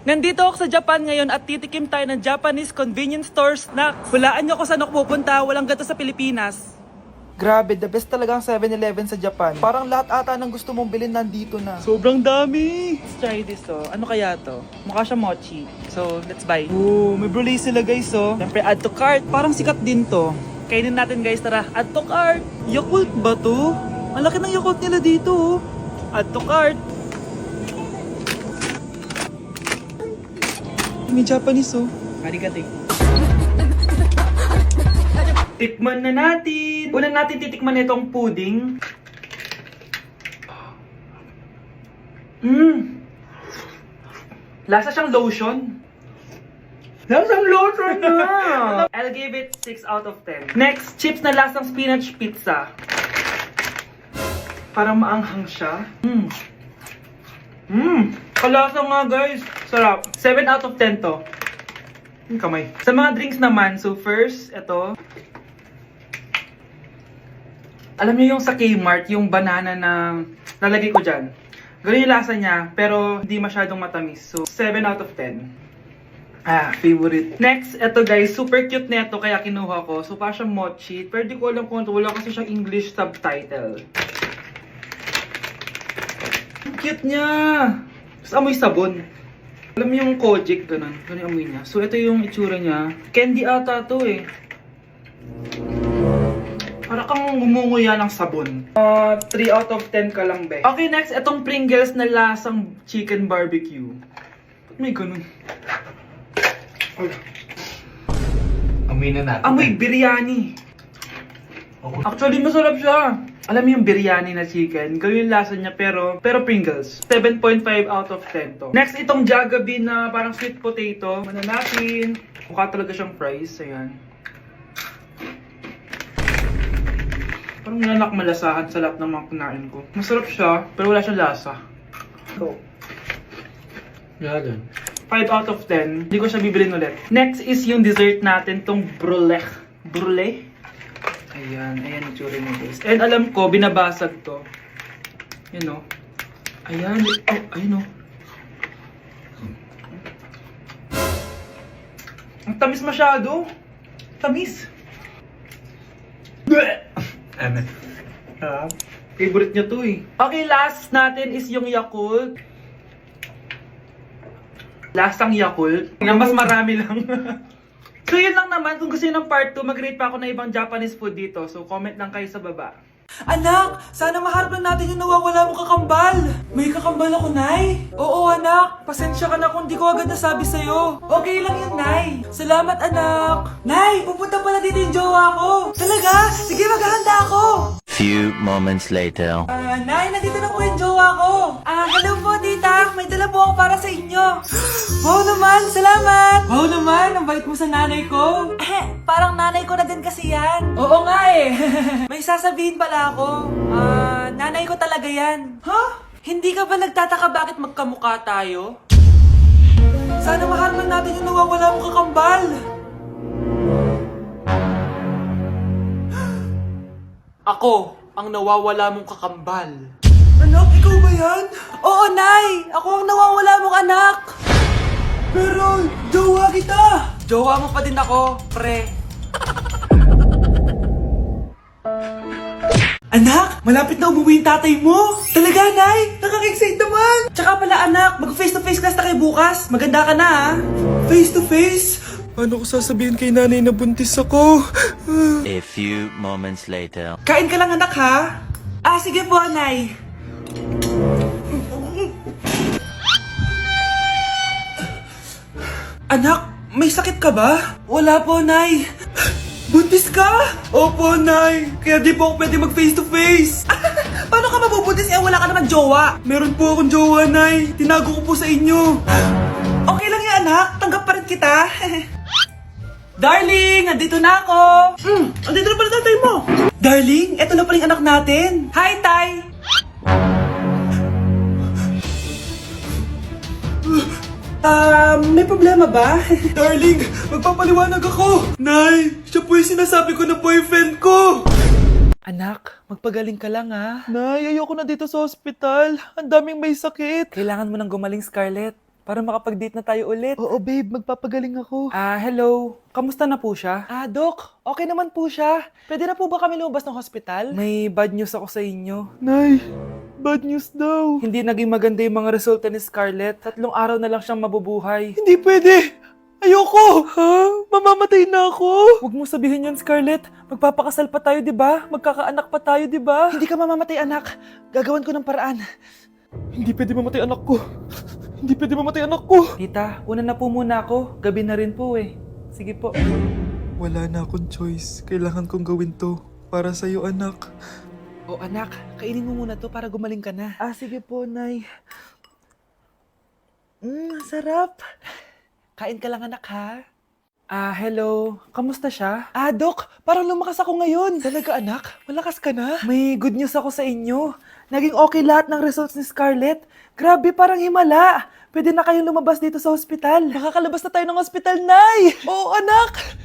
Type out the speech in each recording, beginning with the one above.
Nandito ako sa Japan ngayon at titikim tayo ng Japanese convenience store snacks. Hulaan nyo kung saan ako pupunta, walang ganito sa Pilipinas. Grabe, the best talaga ang 7-Eleven sa Japan. Parang lahat ata ng gusto mong bilhin nandito na. Sobrang dami! Let's try this Ano kaya to? Mukha siya mochi. So, let's buy. Oh, may brulee sila guys Siyempre, add to cart. Parang sikat din to. Kainin natin guys, tara. Add to cart. Yakult ba to? Ang laki ng Yakult nila dito Add to cart. May Japanese Arigato. Tikman na natin. Una natin titikman itong pudding. Lasa siyang lotion. Lasang lotion na! I'll give it 6 out of 10. Next, chips na lasang spinach pizza. Parang maanghang siya. Kalasa nga guys. Sarap. 7 out of 10 to. Kamay. Sa mga drinks naman, so first, ito. Alam niyo yung sa Kmart, yung banana na nalagay ko dyan. Ganun yung lasa niya, pero hindi masyadong matamis. So, 7 out of 10. Favorite. Next, ito guys, super cute na ito, kaya kinuha ko. So, parang siyang mochi. Pero di ko alam kung ito, wala kasi siyang English subtitle. Ang cute niya! Tapos amoy sabon. Alam mo yung Kojic, ganun. Ganun yung amoy niya. So, ito yung itsura niya. Candy ata to Para kang ngumunguya ng sabon. 3 out of 10 ka lang, be. Okay, next, itong Pringles na lasang chicken barbecue. Ba't may ganun? Amoy na natin. Amoy biryani. Actually, masarap siya. Alam mo yung biryani na chicken, ganun yung lasa niya pero Pringles. 7.5 out of 10 to. Next, itong Jollibee na parang sweet potato. Ano natin? Mukha talaga siyang fries. Ayan. Parang nanak malasahan sa lahat ng mga kinain ko. Masarap siya, pero wala siyang lasa. So, Yan. 5 out of 10. Hindi ko siya bibilin ulit. Next is yung dessert natin, tong brulee. Brulee? Ayan yung tsura niya guys. And alam ko, binabasag to. Yun Ayan. Ayun Ang tamis masyado. Tamis. Favorite niya to Okay, last natin is yung Yakult. Lasang Yakult. Mas marami lang. So yun lang naman, kung gusto nyo ng part 2, mag-rate pa ako ng ibang Japanese food dito. So comment lang kayo sa baba. Anak, sana maharap lang natin yung nawawala mong kakambal. May kakambal ako, Nay. Oo, anak. Pasensya ka na kung di ko agad nasabi sa'yo. Okay lang yun, Nay. Salamat, anak. Nay, pupunta pala dito yung jowa ko. Talaga? Sige, maghahanda ako. Few moments later. Nay, nandito na po yung jowa ko. Hello po, tita. May dala po ako para sa inyo. Wow naman, salamat. Wow naman, ang bait mo sa nanay ko. Parang nanay ko na din kasi yan. Oo nga May sasabihin pala ako. Nanay ko talaga yan. Hindi ka ba nagtataka bakit magkamukha tayo? Sana maharap natin yung nawawala mong kakambal. Ako, ang nawawala mong kakambal. Anak, ikaw ba yan? Oo, Nay! Ako ang nawawala mong anak! Pero, jowa kita! Jowa mo pa din ako, pre. Anak, malapit na umuwi yung tatay mo! Talaga, Nay? Nakaka-excite naman! Tsaka pala, anak, mag-face-to-face class na kayo bukas. Maganda ka na, Face-to-face? Paano ko sasabihin kay nanay na buntis ako? A few moments later. Kain ka lang, anak, ha? Sige po, Nay. Anak, may sakit ka ba? Wala po, Nay. Buntis ka? Opo, Nay. Kaya di po ako pwede mag face-to-face. Paano ka mabubuntis wala ka naman jowa? Meron po akong jowa, Nay. Tinago ko po sa inyo. Okay lang yan, anak. Tanggap pa rin kita. Darling, andito na ako. Andito na pala tatay mo. Darling, eto na pala yung anak natin. Hi, Tay. May problema ba? Darling, magpapaliwanag ako. Nay, siya po yung sinasabi ko na boyfriend ko. Anak, magpagaling ka lang ha. Nay, ayoko na dito sa ospital. Ang daming may sakit. Kailangan mo nang gumaling, Scarlett. Para makapag-date na tayo ulit. Oo, babe. Magpapagaling ako. Hello. Kamusta na po siya? Doc. Okay naman po siya. Pwede na po ba kami lumabas ng hospital? May bad news ako sa inyo. Nay, bad news daw. Hindi naging maganda yung mga resulta ni Scarlett. 3 araw na lang siyang mabubuhay. Hindi pwede. Ayoko. Ha? Mamamatay na ako. Huwag mo sabihin yan, Scarlett. Magpapakasal pa tayo, di ba? Magkakaanak pa tayo, di ba? Hindi ka mamamatay, anak. Gagawan ko ng paraan. Hindi pwede mamatay anak ko. Hindi pwede mamatay anak ko. Tita, una na po muna ako. Gabi na rin po eh. Sige po. Wala na akong choice. Kailangan kong gawin to. Para sa'yo, anak. Anak, kainin mo muna to para gumaling ka na. Sige po, Nay. Sarap. Kain ka lang, anak, ha? Hello. Kamusta siya? Doc, parang lumakas ako ngayon. Talaga, anak? Malakas ka na? May good news ako sa inyo. Naging okay lahat ng results ni Scarlett. Grabe, parang himala. Pwede na kayong lumabas dito sa ospital. Makakalabas na tayo ng ospital, Nay! Oo, anak.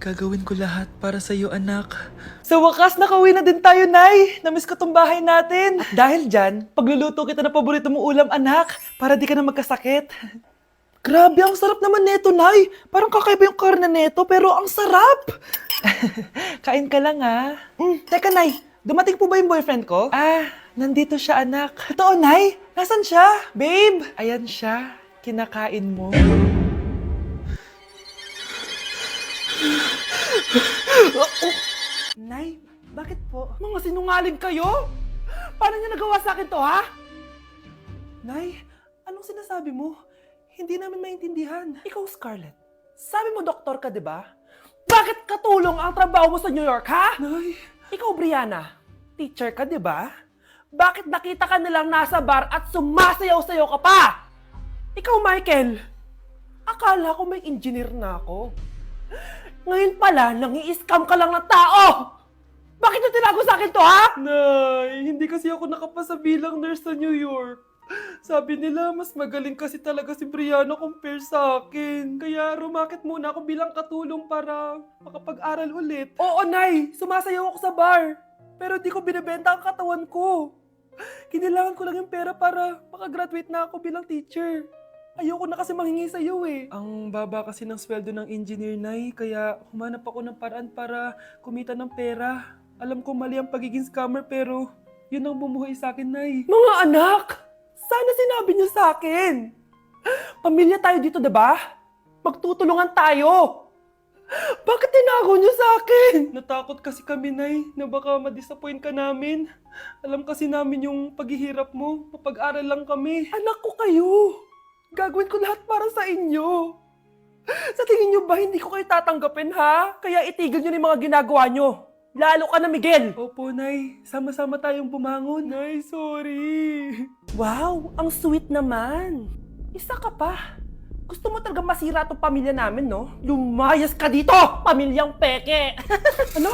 Gagawin ko lahat para sa'yo, anak. Sa wakas, nakauwi na din tayo, Nay. Namiss ko tong bahay natin. At dahil dyan, pagluluto kita ng paborito mong ulam, anak, para di ka na magkasakit. Grabe, ang sarap naman neto, Nay. Parang kakaiba yung karne neto, pero ang sarap. Kain ka lang, ha? Teka, Nay. Dumating po ba yung boyfriend ko? Nandito siya, anak. Totoo, Nay? Nasaan siya? Babe? Ayan siya. Kinakain mo. Nay, bakit po? Mga sinungaling kayo? Paano niya nagawa sa akin to, ha? Nay, anong sinasabi mo? Hindi namin maintindihan. Ikaw, Scarlett. Sabi mo doktor ka, di ba? Bakit katulong ang trabaho mo sa New York, ha? Nay, Ikaw, Brianna. Teacher ka, di ba? Bakit nakita ka nilang nasa bar at sumasayaw-sayaw ka pa? Ikaw, Michael. Akala ko may engineer na ako. Ngayon pala, nangi-scam ka lang ng tao! Bakit niyo tinago sa akin to, ha? Nay, hindi kasi ako nakapasa bilang nurse sa New York. Sabi nila, mas magaling kasi talaga si Brianna compare sa akin. Kaya rumakit muna ako bilang katulong para makapag-aral ulit. Oo, Nay. Sumasayaw ako sa bar. Pero di ko binibenta ang katawan ko. Kailangan ko lang yung pera para makagraduate na ako bilang teacher. Ayoko na kasi manghingi sa'yo eh. Ang baba kasi ng sweldo ng engineer, Nay. Kaya humanap ako ng paraan para kumita ng pera. Alam ko mali ang pagiging scammer pero yun ang bumuhay sa akin, Nay. Mga anak! Sana sinabi niyo sa akin. Pamilya tayo dito, diba? Magtutulungan tayo. Bakit tinago niyo sa akin? Natakot kasi kami, Nay, na baka ma-disappoint ka namin. Alam kasi namin yung paghihirap mo. Mapag-aral lang kami. Anak ko kayo. Gagawin ko lahat para sa inyo. Sa tingin niyo ba hindi ko kayo tatanggapin, ha? Kaya itigil niyo na yung mga ginagawa niyo. Lalo ka na, Miguel! Opo, Nay. Sama-sama tayong bumangon. Nay, sorry. Wow, ang sweet naman. Isa ka pa. Gusto mo talaga masira itong pamilya namin, no? Lumayas ka dito, pamilyang peke! Ano?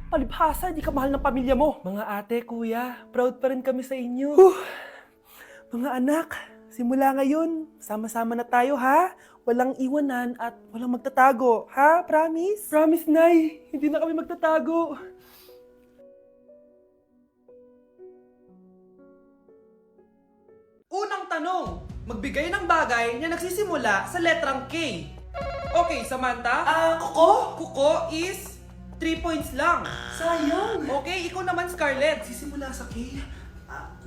Palibhasa, di ka mahal ng pamilya mo. Mga ate, kuya, proud pa rin kami sa inyo. Mga anak, simula ngayon, sama-sama na tayo, ha? Walang iwanan at walang magtatago, ha? Promise? Promise, Nay. Hindi na kami magtatago. Unang tanong, magbigay ng bagay na nagsisimula sa letrang K. Okay, Samantha? Kuko? Kuko is 3 points lang. Sayang. Okay, ikaw naman, Scarlett. Sisimula sa K.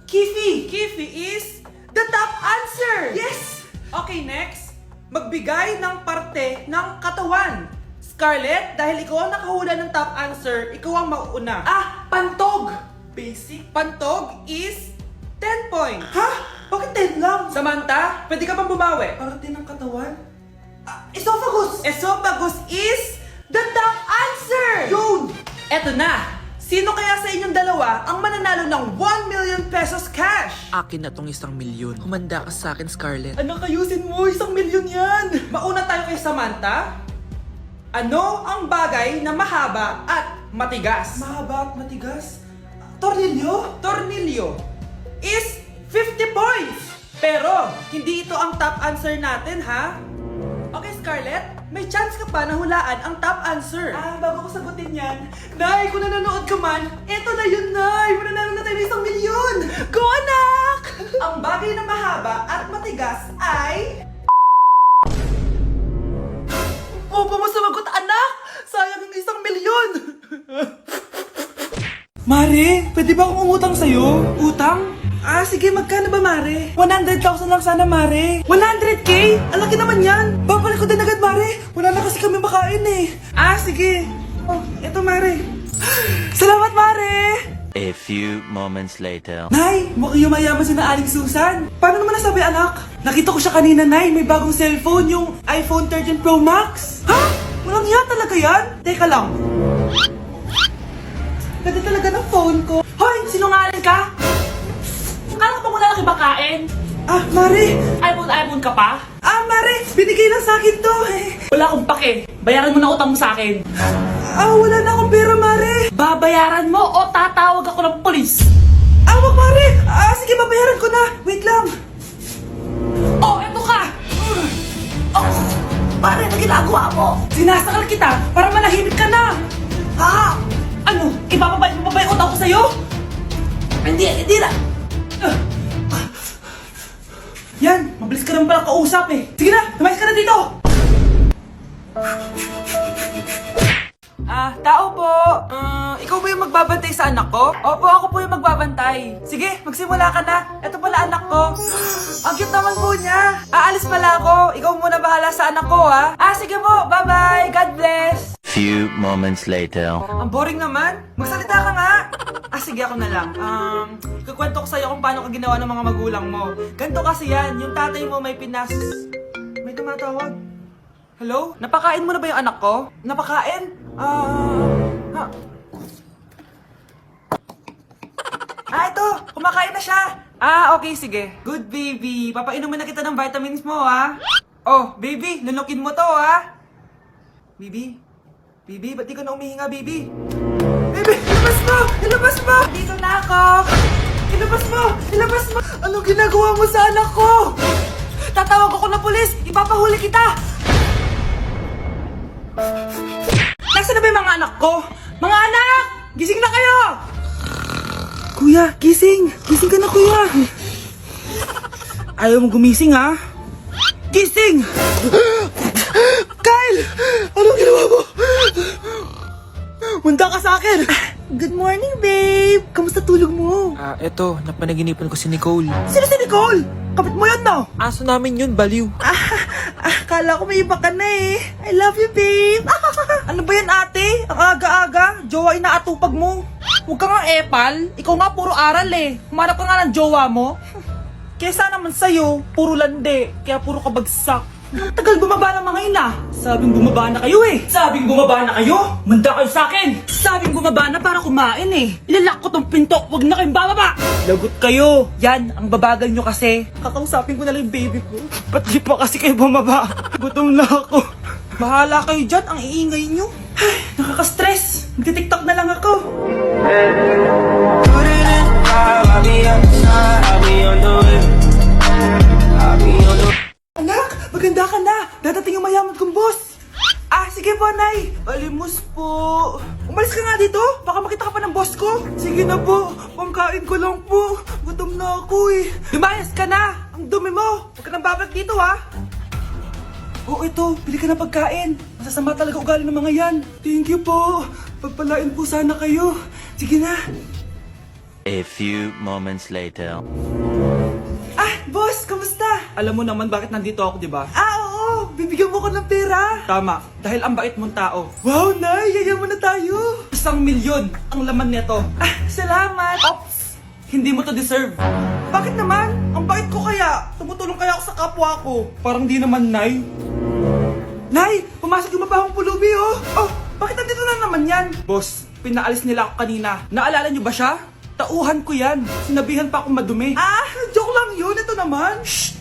Kifi! Kifi is the top answer! Yes! Okay, next. Magbigay ng parte ng katawan. Scarlett, dahil ikaw ang nakahula ng top answer, ikaw ang mauuna. Pantog! Basic. Pantog is 10 points. Ha? Bakit 10 lang? Samantha, pwede ka bang bumawi? Parte ng katawan? Esophagus! Esophagus is the top answer! Yun! Eto na! Sino kaya sa inyong dalawa ang mananalo ng 1 million pesos cash? Akin na tong 1 milyon. Humanda ka sa akin, Scarlett. Anak, ayusin mo! 1 milyon yan! Mauna tayo kay Samantha. Ano ang bagay na mahaba at matigas? Mahaba at matigas. Tornilyo? Tornilyo is 50 points! Pero, hindi ito ang top answer natin, ha? Okay, Scarlett, may chance ka pa na hulaan ang top answer. Bago ko sagutin yan, Nay, kung nanonood ka man, eto na yun, Nay! Mananalo na tayo ng 1 milyon! Go, anak! Ang bagay na mahaba at matigas ay... Opo mo sumagot, anak! Sayang yung 1,000,000! Mare, pwede ba akong umutang sa'yo? Utang? Ah, sige, magkano ba, Mare? 100,000 lang sana, Mare. 100K? Ang laki naman yan. Babalik ko din agad, Mare. Wala na kasi kami makain eh. Ah, sige. Oh, eto, Mare. Salamat, Mare! A few moments later. Nay, mukhang yumayaman si na Aling Susan. Paano naman nasabi, anak? Nakita ko siya kanina, Nay. May bagong cellphone, yung iPhone 13 Pro Max. Ha? Walang iya talaga yan? Teka lang. Ganda talaga ng phone ko. Hoy, sinungaling ka? Kala ko wala lang ibakain. Ah, Mare. iPhone ka pa? Ah, Mare. Binigay lang sa akin to eh. Wala akong pake. Bayaran mo na utang mo sa akin. Ah, wala na akong pera, Mare. Babayaran mo o tatawag ako ng polis? Ah, wag, Mare. Ah, sige, babayaran ko na. Wait lang. Oh, eto ka. Oh, Mare, na ginagawa mo? Sinasakal kita para manahimik ka na. Ha? Ano? Ibababay mo ba yung utang ko sa'yo? Hindi na. Yan, mabilis ka naman pala kausap eh. Sige na, lumayas ka na dito. Tao po. Ikaw ba yung magbabantay sa anak ko? Opo, ako po yung magbabantay. Sige, magsimula ka na. Ito pala anak ko. Ang cute naman po niya. Aalis pala ako. Ikaw muna bahala sa anak ko, ha? Sige po, bye-bye. God bless. Few moments later. Ang boring naman. Magsalita ka nga. Sige, ako na lang. Kukwento ko sa'yo kung paano ka ginawa ng mga magulang mo. Ganto kasi yan. Yung tatay mo may pinas... May tumatawag. Hello? Napakain mo na ba yung anak ko? Napakain? Ito! Kumakain na siya! Okay, sige. Good, baby. Papainumin na kita ng vitamins mo, ha? Oh, baby, lunukin mo to, ha? Baby? Baby, ba't di ka na umihinga, baby? Baby, ilabas mo! Ilabas mo! Dito na ako! Ilabas mo! Ilabas mo! Anong ginagawa mo sa anak ko? Tatawag ako ng pulis! Ipapahuli kita! Nasaan na ba yung mga anak ko? Mga anak! Gising na kayo! Kuya, gising! Gising ka na, kuya! Ayaw mo gumising, ha? Gising! Kyle! Anong ginawa mo? Munda ka sa akin! Good morning, babe! Kamusta tulog mo? Eto, napanaginipan ko si Nicole. Sino si Nicole? Kapit mo yun, no? Aso namin yun, baliw. Kala ko may iba ka na eh. I love you, babe. Ano ba yan, ate? Ang aga-aga. Jowa inaatupag mo. Huwag ka nga epal. Ikaw nga puro aral eh. Humanap ka nga ng jowa mo. Kesa naman sa'yo, puro lande. Kaya puro kabagsak. Ang tagal bumaba ng mga ina. Sabing bumaba na kayo eh. Sabing bumaba na kayo. Manda kayo sa akin. Sabing bumaba na para kumain eh. Ilalak ko tong pinto. Huwag na kayong bababa. Lagot kayo. Yan, ang babagal nyo kasi. Kakausapin ko na lang yung baby ko. Ba't di pa kasi kayo bumaba? Gutom na ako. Bahala kayo dyan. Ang iingay nyo. Ay, nakaka-stress. Magti-tiktok na lang ako. Anak, maganda ka na. Dadating yung mayaman kong boss. Sige po, Nay. Alimos po. Umalis ka nga dito. Baka makita ka pa ng boss ko. Sige na po. Pangkain ko lang po. Gutom na ako eh. Lumayas ka na. Ang dumi mo. Huwag ka nang babalik dito, ha. Ito. Bili ka ng pagkain. Masasama talaga ugali ng mga yan. Thank you po. Pagpalain po sana kayo. Sige na. A few moments later. Boss, kamusta? Alam mo naman bakit nandito ako, di ba? Oo. Bibigyan mo ko ng pera. Tama. Dahil ang bait mong tao. Wow, Nay. Yayaman na tayo. 1,000,000 ang laman nito. Salamat. Ops. Hindi mo to deserve. Bakit naman? Ang bait ko kaya. Tumutulong kaya ako sa kapwa ko. Parang di naman, Nay. Nay, pumasok yung mabahong pulubi, oh. Bakit nandito na naman yan? Boss, pinaalis nila ako kanina. Naalala niyo ba siya? Tauhan ko yan. Sinabihan pa akong madumi. Joke lang yun. Ito naman. Shh!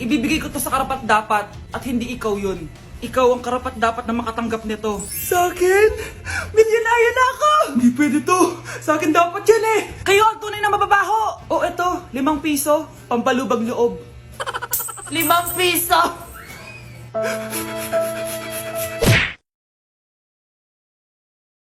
Ibibigay ko to sa karapat-dapat at hindi ikaw yun. Ikaw ang karapat-dapat na makatanggap nito. Sa akin? Milyonaryo na ako! Hindi pwede to. Sa akin dapat yan eh. Kayo ang tunay na mababaho. Eto. 5 piso. Pampalubag loob. 5 piso!